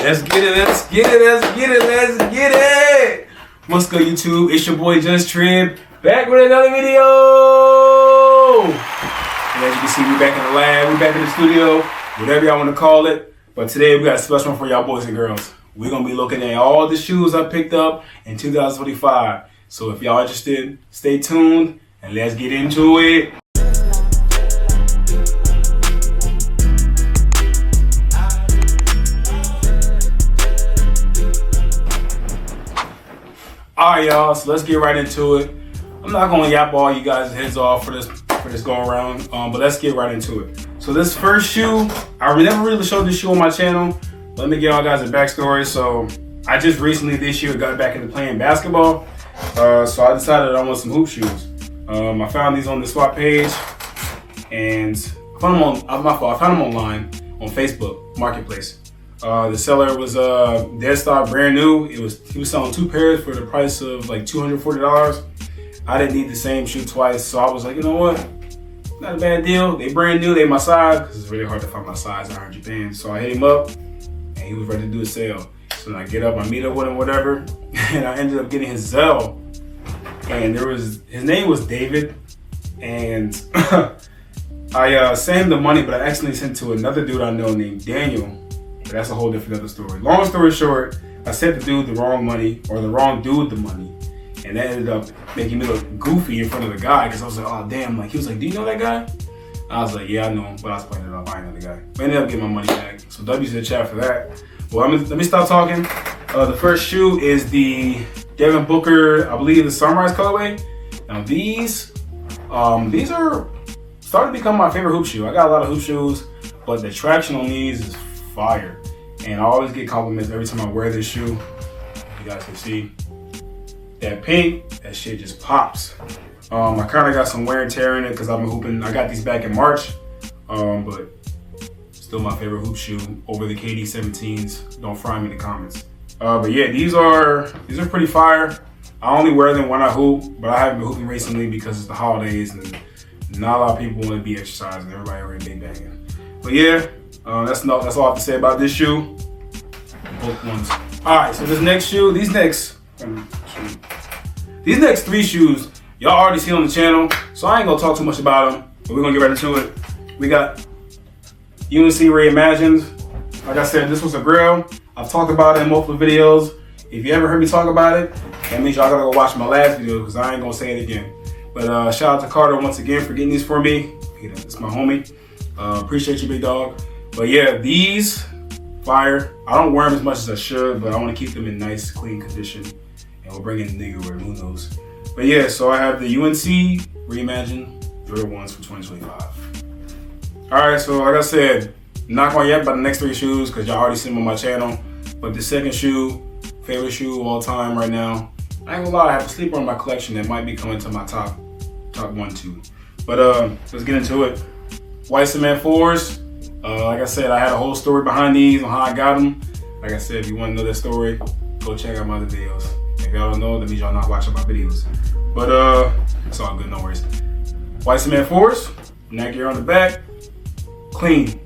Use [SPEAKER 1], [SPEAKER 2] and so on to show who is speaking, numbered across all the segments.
[SPEAKER 1] Let's get it, let's get it, let's get it, let's get it! What's good, YouTube? It's your boy Just Trib, back with another video! And as you can see, we're back in the lab, we're back in the studio, whatever y'all want to call it. But today we got a special one for y'all boys and girls. We're going to be looking at all the shoes I picked up in 2025. So if y'all interested, stay tuned and let's get into it. Alright y'all, so let's get right into it. I'm not gonna yap all you guys' heads off for this go around, but let's get right into it. So this first shoe, I never really showed this shoe on my channel. Let me give y'all guys a backstory. So I just recently this year got back into playing basketball, so I decided I want some hoop shoes. I found these on the swap page, and I found them online on Facebook Marketplace. The seller was dead stock, brand new. He was selling two pairs for the price of like $240. I didn't need the same shoe twice, so I was like, you know what? Not a bad deal. They brand new, they my size, because it's really hard to find my size out here in Japan. So I hit him up, and he was ready to do a sale. So then I get up, I meet up with him, whatever, and I ended up getting his Zelle. And his name was David, and I sent him the money, but I accidentally sent it to another dude I know named Daniel. But that's a whole different other story. Long story short, I sent the dude the wrong money, or the wrong dude the money. And that ended up making me look goofy in front of the guy, because I was like, oh damn, like he was like, do you know that guy? I was like, yeah, I know him, but I was playing it off, I know the guy. But I ended up getting my money back. So W's in the chat for that. Well, let me stop talking. The first shoe is the Devin Booker, I believe the Sunrise colorway. Now these are starting to become my favorite hoop shoe. I got a lot of hoop shoes, but the traction on these is fire. And I always get compliments every time I wear this shoe. You guys can see that pink, that shit just pops. I kind of got some wear and tear in it because I've been hooping. I got these back in March, but still my favorite hoop shoe over the KD 17s. Don't fry me in the comments. But yeah, these are pretty fire. I only wear them when I hoop, but I haven't been hooping recently because it's the holidays and not a lot of people want to be exercising. Everybody already big banging. But yeah, that's all I have to say about this shoe. Both ones. All right, so this next shoe, these next three shoes, y'all already seen on the channel, so I ain't gonna talk too much about them, but we're gonna get right into it. We got UNC Reimagined. Like I said, this was a grill. I've talked about it in multiple videos. If you ever heard me talk about it, that means y'all gotta go watch my last video, because I ain't gonna say it again. But shout out to Carter once again for getting these for me. It's my homie. Appreciate you, big dog. But yeah, these fire. I don't wear them as much as I should, but I want to keep them in nice, clean condition. And we'll bring in the nigga wear, who knows. But yeah, so I have the UNC Reimagined Jordan 1s for 2025. Alright, so like I said, not going yet about the next three shoes because y'all already seen them on my channel. But the second shoe, favorite shoe of all time right now. I ain't gonna lie, I have a sleeper in my collection that might be coming to my top 1, 2. But let's get into it. White Cement 4s. Like I said, I had a whole story behind these on how I got them. Like I said, if you want to know that story, go check out my other videos. If y'all don't know, that means y'all not watching my videos. But it's all good, no worries. White Cement 4s, neck gear on the back, clean,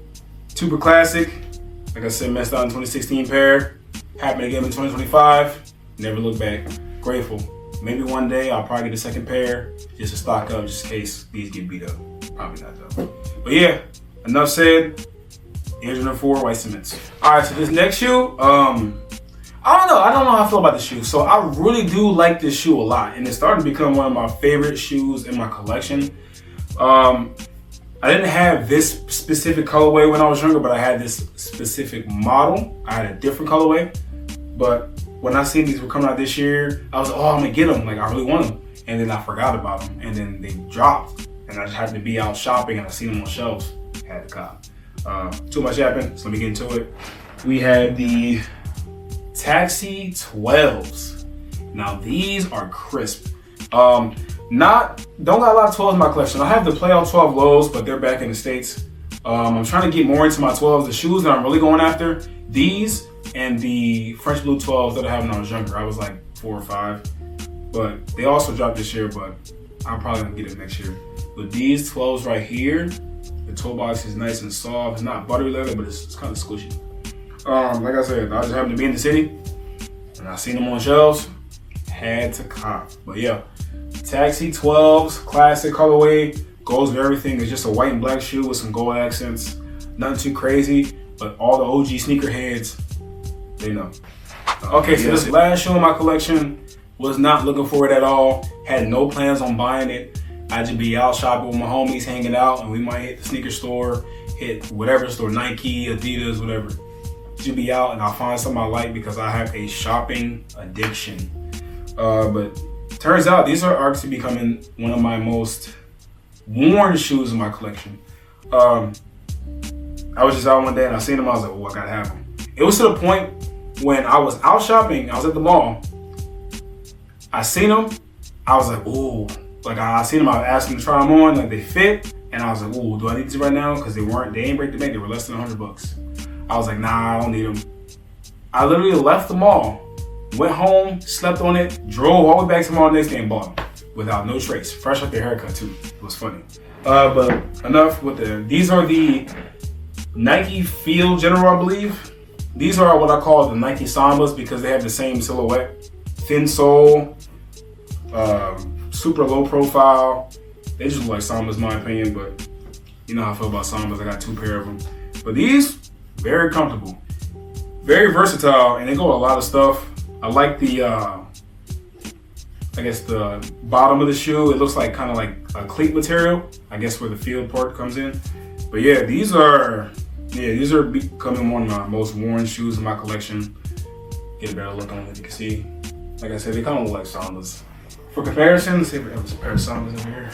[SPEAKER 1] super classic. Like I said, messed out in 2016 pair. Happened again in 2025. Never look back. Grateful. Maybe one day I'll probably get a second pair just to stock up, just in case these get beat up. Probably not though. But yeah. Enough said. Engine 4 White Cements. Alright, so this next shoe, I don't know how I feel about this shoe. So I really do like this shoe a lot, and it's starting to become one of my favorite shoes in my collection. I didn't have this specific colorway when I was younger, but I had this specific model. I had a different colorway, but when I seen these were coming out this year, I was like, oh, I'm gonna get them. Like, I really want them. And then I forgot about them, and then they dropped, and I just happened to be out shopping, and I seen them on shelves. Had to cop. Too much happened, so let me get into it. We have the Taxi 12s. Now these are crisp. Don't got a lot of 12s in my collection. I have the Playoff 12 lows, but they're back in the States. I'm trying to get more into my 12s. The shoes that I'm really going after, these and the French Blue 12s that I had when I was younger. I was like 4 or 5, but they also dropped this year, but I'm probably gonna get it next year. But these 12s right here, the toe box is nice and soft. It's not buttery leather, but it's kind of squishy. Like I said, I just happened to be in the city and I seen them on shelves. Had to cop. But yeah, Taxi 12s, classic colorway, goes with everything. It's just a white and black shoe with some gold accents. Nothing too crazy, but all the OG sneakerheads, they know. Okay, so this last shoe in my collection, was not looking for it at all. Had no plans on buying it. I just be out shopping with my homies, hanging out, and we might hit the sneaker store, hit whatever store, Nike, Adidas, whatever. Just be out and I'll find something I like because I have a shopping addiction. But turns out these are actually becoming one of my most worn shoes in my collection. I was just out one day and I seen them, I was like, oh, I gotta have them. It was to the point when I was out shopping, I was at the mall, I seen them, I was like, ooh. Like I seen them, I asked them to try them on, like they fit, and I was like, ooh, do I need these right now? Because they ain't break the bank, they were less than $100. I was like, nah, I don't need them. I literally left the mall, went home, slept on it, drove all the way back to the mall the next day and bought them without no trace. Fresh up their haircut too, it was funny. But enough with these are the Nike Field General, I believe. These are what I call the Nike Sambas because they have the same silhouette. Thin sole, super low profile. They just look like Sambas in my opinion, but you know how I feel about Sambas. I got 2 pair of them. But these, very comfortable, very versatile, and they go with a lot of stuff. I like the, I guess the bottom of the shoe. It looks like kind of like a cleat material, I guess where the field part comes in. But yeah, these are becoming one of my most worn shoes in my collection. Get a better look on it, you can see. Like I said, they kind of look like Sambas. For comparison, let's see if we have a pair of Sambas over here.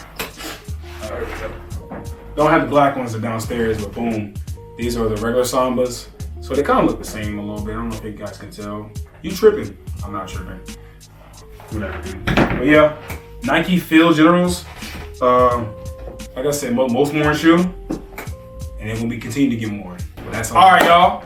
[SPEAKER 1] There we go. Don't have the black ones that are downstairs, but boom. These are the regular Sambas. So they kind of look the same a little bit. I don't know if you guys can tell. You tripping? I'm not tripping. Whatever, dude. But yeah, Nike Field Generals. Like I said, most worn shoe. And then when we continue to get more. But that's all right, y'all.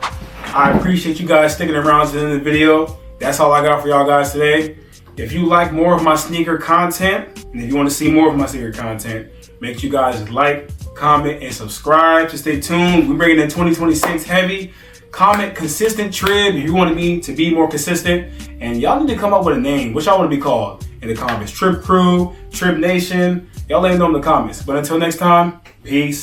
[SPEAKER 1] I appreciate you guys sticking around to the end of the video. That's all I got for y'all guys today. If you like more of my sneaker content, and if you want to see more of my sneaker content, make sure you guys like, comment, and subscribe to stay tuned. We're bringing in 2026 heavy. Comment consistent Trib if you want me to be more consistent. And y'all need to come up with a name. What y'all want to be called in the comments? Trib Crew, Trib Nation. Y'all let me know in the comments. But until next time, peace.